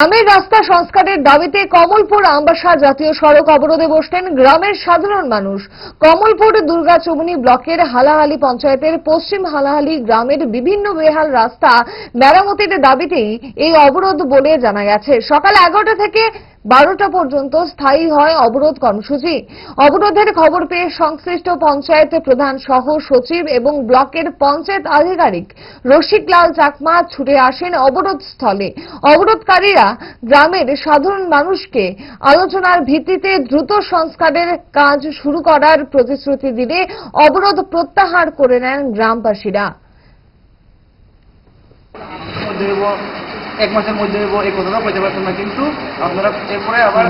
গ্রামের রাস্তা সংস্কারের দাবিতে কমলপুর আমবাসা জাতীয় সড়ক অবরোধে বসলেন গ্রামের সাধারণ মানুষ। কমলপুর দুর্গাচুমনি ব্লকের হালাহালি পঞ্চায়েতের পশ্চিম হালাহালি গ্রামের বিভিন্ন বেহাল রাস্তা মেরামতির দাবিতেই এই অবরোধ বলে জানা গেছে। সকাল 11টা থেকে 12টা পর্যন্ত স্থায়ী হয় অবরোধ কর্মসূচি। অবরোধের খবর পেয়ে সংশ্লিষ্ট পঞ্চায়েত প্রধান সহ সচিব এবং ব্লকের পঞ্চায়েত আধিকারিক রসিকলাল চাকমা ছুটে আসেন অবরোধ স্থলে। অবরোধকারীরা গ্রামের সাধারণ মানুষকে আলোচনার ভিত্তিতে দ্রুত সংস্কারের কাজ শুরু করার প্রতিশ্রুতি দিলে অবরোধ প্রত্যাহার করে নেন গ্রামবাসীরা। এক মাসের মধ্যে এই কথাটা বলতে পারছেন না, কিন্তু আপনারা এরপরে আবার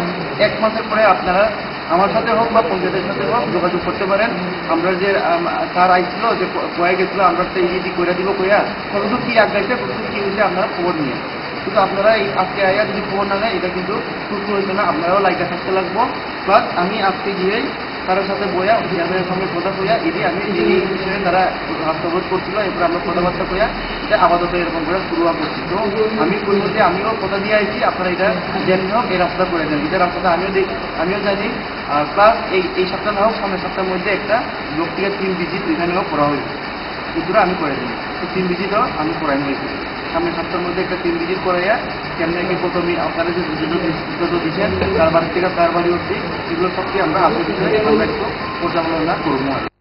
এক মাসের পরে আপনারা আমার সাথে হোক বা পঞ্চায়েতের সাথে হোক যোগাযোগ করতে পারেন। আমরা যে তার আইছিল যে কয়ে গেছিল আমরা তো ইডি করে দিব কইয়া কতটুকু কি আগাইছে কতটুকু কি হয়েছে আপনারা খবর নিয়ে, কিন্তু আপনারা এই আজকে আইয়া যদি খবর না নেয় এটা কিন্তু সুস্থ হয়েছে না। আপনারাও লাইকা থাকতে লাগবো। প্লাস আমি আজকে গিয়েই তার সাথে বইয়া অফিসারের সঙ্গে কথা কইয়া এটি আমি এই বিষয়ে তারা রাস্তাবোধ করছিল, এরপরে আমরা কথাবার্তা কইয়া এটা আপাতত এরকম করে শুরু করছি। তো আমি বলবো যে আমিও কথা দিয়ে আইছি আপনারা এটা যেমনি হোক এই রাস্তা করে দেন। এটা রাস্তাটা আমিও জানি। আর প্লাস এই সপ্তাহ না হোক সামনের সপ্তাহের মধ্যে একটা লোক থেকে 3 ভিজিট এখানেও করা হয়েছে, এগুলো আমি করে দিই। তো 3 ভিজিটও আমি করাই হয়েছি। সামনের সপ্তাহের মধ্যে একটা 3 ভিজিট করাইয়া কেমনে কি প্রথমে আপনারা যে যত দিচ্ছেন তার বাড়ি থেকে তার বাড়ি অবধি এগুলো সবকে আমরা আসলে আমরা একটু পর্যালোচনা করবো।